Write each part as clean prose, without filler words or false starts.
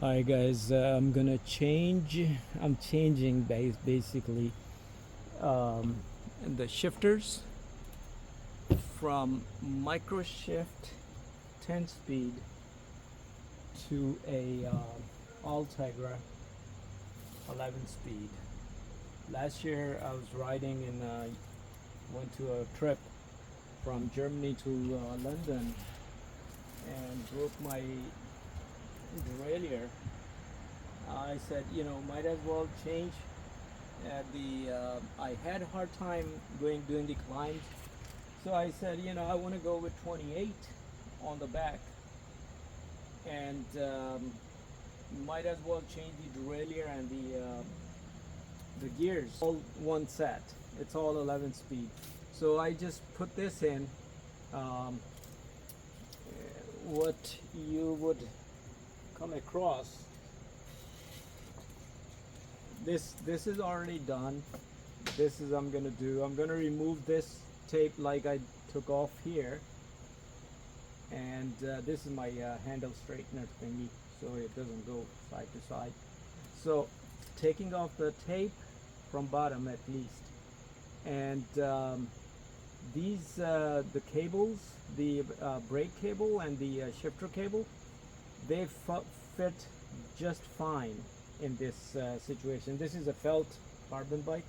Hi guys, I'm changing basically um, the shifters from micro shift 10 speed to a Ultegra 11 speed. Last year I was riding and went to a trip from Germany to London and broke my derailleur. I said, might as well change. I had a hard time doing the climbs, so I said, I want to go with 28 on the back, and might as well change the derailleur and the gears all one set. It's all 11 speed, so I just put this in. Um, what you would come across, this is already done. This is I'm gonna remove this tape like I took off here, and this is my handle straightener thingy, so it doesn't go side to side. So taking off the tape from bottom at least, and the cables, the brake cable and the shifter cable, they fit just fine in this situation. This is a felt carbon bike.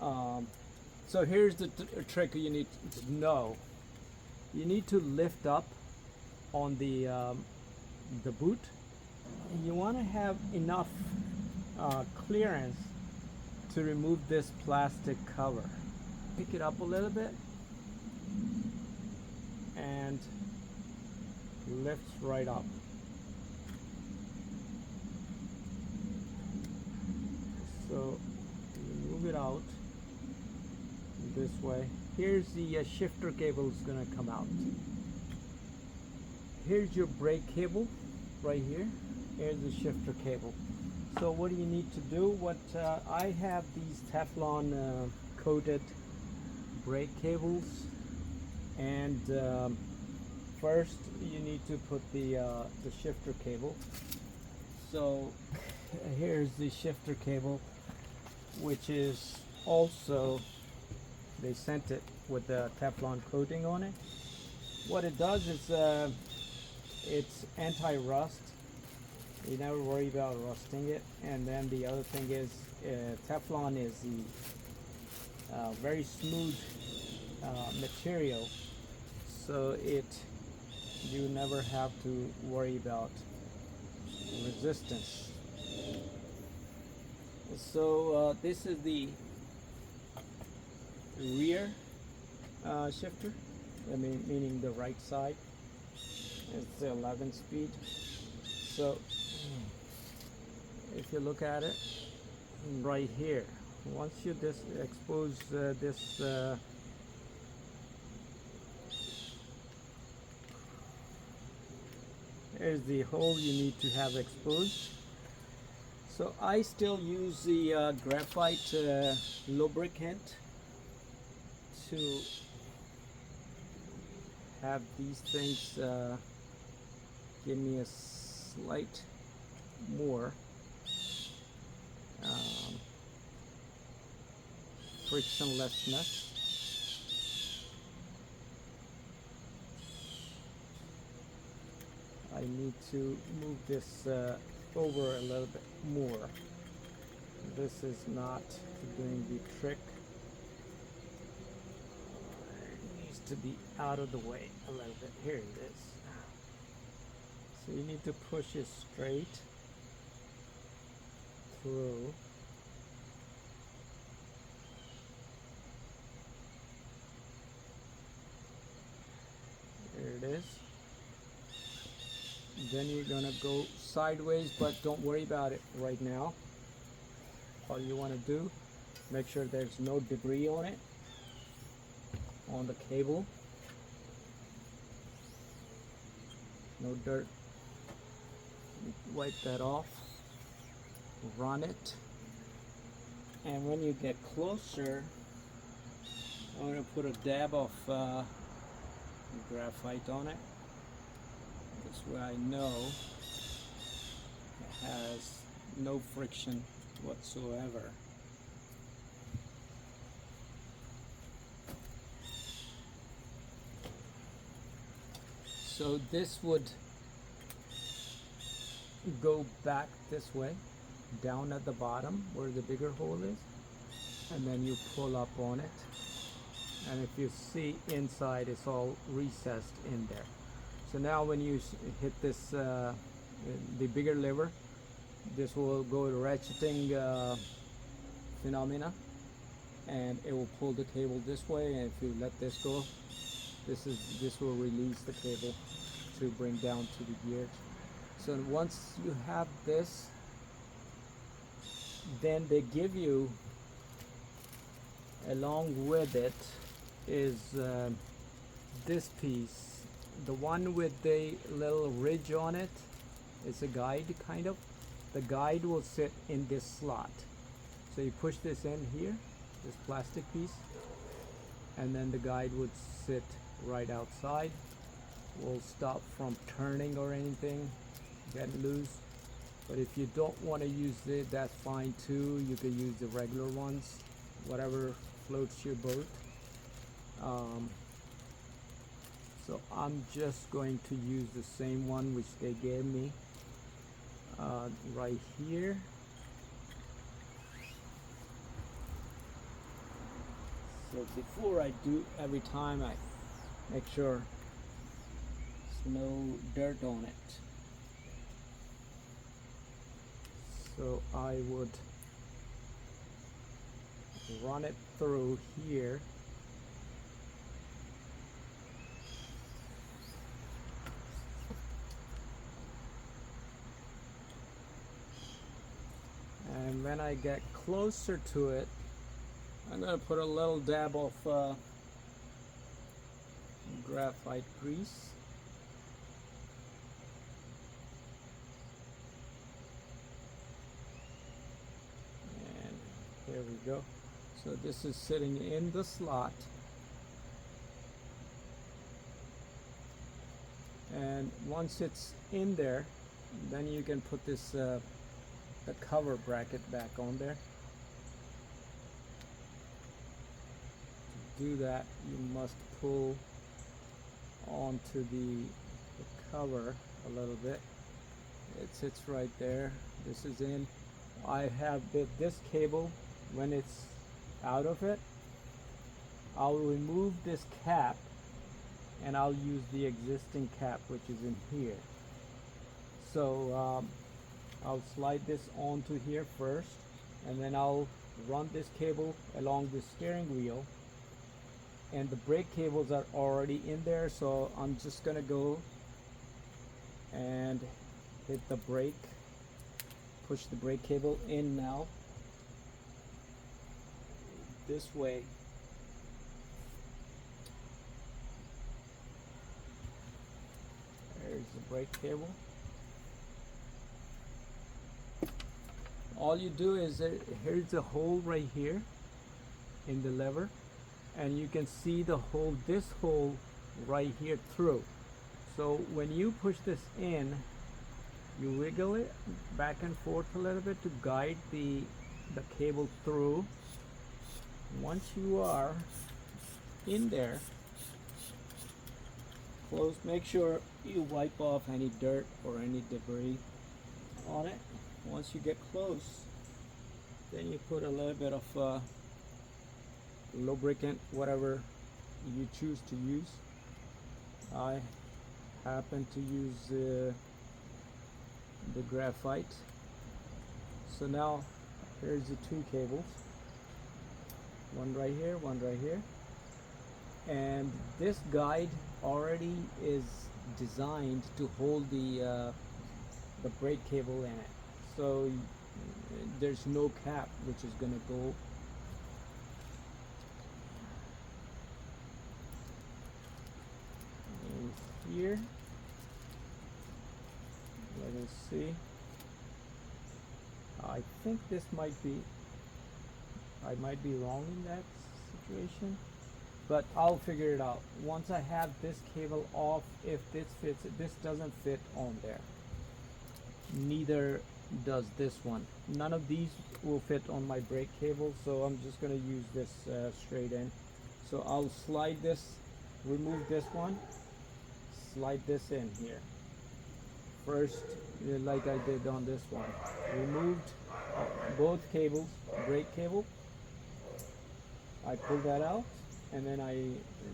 Um, so here's the trick you need to know. You need to lift up on the boot. You want to have enough clearance to remove this plastic cover. Pick it up a little bit and lifts right up. So you move it out this way. Here's the shifter cable is going to come out. Here's your brake cable right here. Here's the shifter cable. So what do you need to do? I have these Teflon coated brake cables, and first you need to put the shifter cable. So here's the shifter cable, which is also, they sent it with the Teflon coating on it. What it does is it's anti-rust. You never worry about rusting it. And then the other thing is Teflon is the very smooth material, so you never have to worry about resistance. So this is the rear shifter, meaning the right side. It's 11 speed. So if you look at it right here, once you expose this here's the hole you need to have exposed. So I still use the graphite lubricant to have these things give me a slight more frictionlessness. I need to move this over a little bit more. This is not doing the trick. It needs to be out of the way a little bit. Here it is. So you need to push it straight through. There it is. Then you're gonna go sideways, but don't worry about it right now. All you want to do, make sure there's no debris on it, on the cable, no dirt. Wipe that off, run it, and when you get closer, I'm going to put a dab of graphite on it. This way I know has no friction whatsoever. So this would go back this way, down at the bottom where the bigger hole is, and then you pull up on it, and if you see inside, it's all recessed in there. So now when you hit this the bigger lever, this will go to ratcheting phenomena, and it will pull the cable this way, and if you let this go, this will release the cable to bring down to the gears. So once you have this, then they give you, along with it, is this piece, the one with the little ridge on it. It's a guide, kind of. The guide will sit in this slot. So you push this in here, this plastic piece, and then the guide would sit right outside. Will stop from turning or anything, get loose. But if you don't want to use it, that's fine too. You can use the regular ones, whatever floats your boat. So I'm just going to use the same one which they gave me right here. So before I do, every time I make sure there's no dirt on it. So I would run it through here. And when I get closer to it, I'm going to put a little dab of graphite grease. And there we go. So this is sitting in the slot. And once it's in there, then you can put this the cover bracket back on there. To do that, you must pull onto the cover a little bit. It sits right there. This is in. I have this cable. When it's out of it, I'll remove this cap and I'll use the existing cap which is in here. So I'll slide this onto here first, and then I'll run this cable along the steering wheel, and the brake cables are already in there, so I'm just gonna go and hit the brake, push the brake cable in now this way. There's the brake cable. All you do is here's a hole right here in the lever, and you can see the hole, this hole right here through. So when you push this in, you wiggle it back and forth a little bit to guide the cable through. Once you are in there, close, make sure you wipe off any dirt or any debris on it. Once you get close, then you put a little bit of lubricant, whatever you choose to use. I happen to use the graphite. So now here's the two cables, one right here, one right here, and this guide already is designed to hold the brake cable in it. So there's no cap which is going to go in here. Let us see. I think this might be, I might be wrong in that situation, but I'll figure it out. Once I have this cable off, if this fits, this doesn't fit on there. Neither does this one. None of these will fit on my brake cable, so I'm just going to use this straight in. So I'll slide this, remove this one, slide this in here. First, like I did on this one, removed both cables, brake cable. I pulled that out, and then I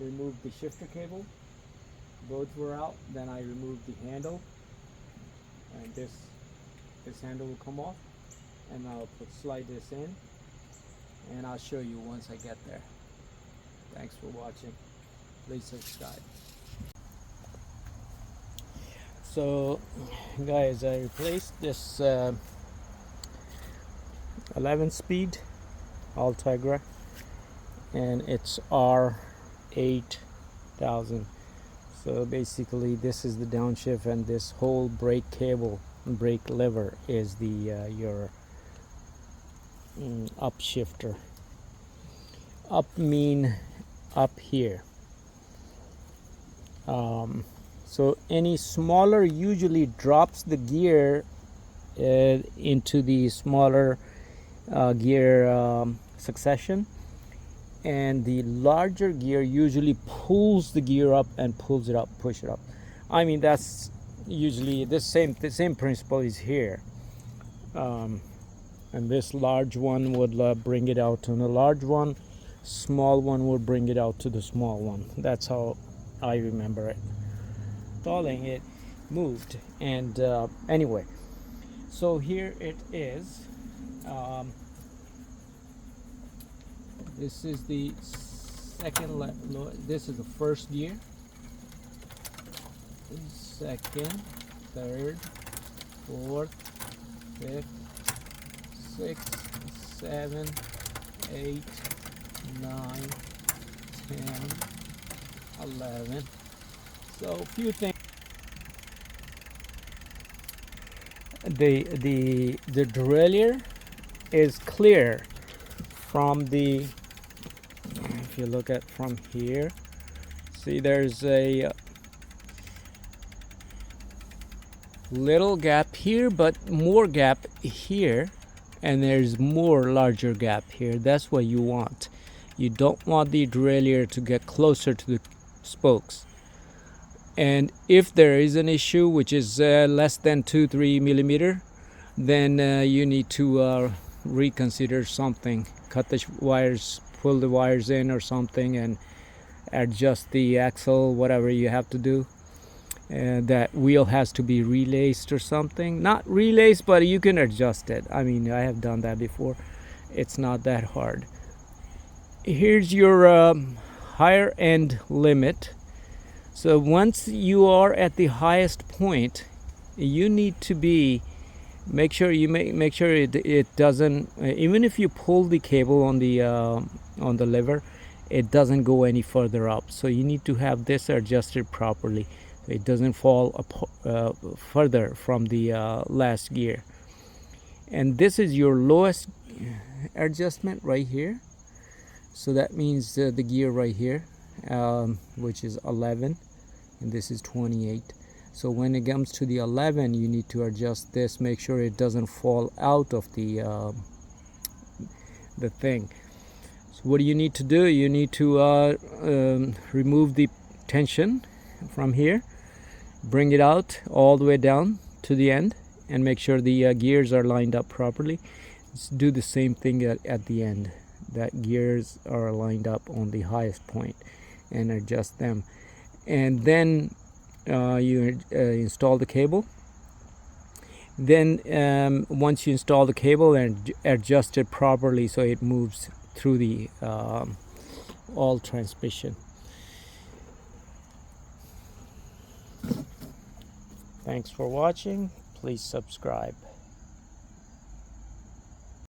removed the shifter cable. Both were out. Then I removed the handle, and this handle will come off, and I'll slide this in, and I'll show you once I get there. Thanks for watching. Please subscribe. So guys, I replaced this 11-speed Ultegra, and it's R8000. So basically this is the downshift, and this whole brake cable, brake lever, is the your up shifter. Up mean up here. So any smaller usually drops the gear into the smaller gear succession, and the larger gear usually pulls the gear up and pulls it up, push it up. I mean, that's usually the same principle is here. And this large one would bring it out to the large one, small one would bring it out to the small one. That's how I remember it. Installing it moved, and anyway, so here it is. This is the this is the first gear, second, third, fourth, fifth, sixth, 7, 8, 9, 10, 11. So a few things. The derailleur is clear from the, if you look at from here, see there's a little gap here, but more gap here, and there's more larger gap here. That's what you want. You don't want the derailleur to get closer to the spokes. And if there is an issue which is less than 2-3 millimeter, then you need to reconsider something. Cut the wires, pull the wires in or something, and adjust the axle, whatever you have to do. That wheel has to be relaced or something. Not relaced, but you can adjust it. I mean, I have done that before. It's not that hard. Here's your higher end limit. So once you are at the highest point, you need to be make sure it doesn't, even if you pull the cable on the lever, it doesn't go any further up. So you need to have this adjusted properly. It doesn't fall further from the last gear. And this is your lowest adjustment right here. So that means the gear right here, which is 11, and this is 28. So when it comes to the 11, you need to adjust this, make sure it doesn't fall out of the thing. So what do you need to do? You need to remove the tension from here, bring it out all the way down to the end, and make sure the gears are lined up properly. Let's do the same thing at the end, that gears are lined up on the highest point, and adjust them. And then you install the cable. Then once you install the cable and adjust it properly so it moves through the all transmission. Thanks for watching. Please subscribe.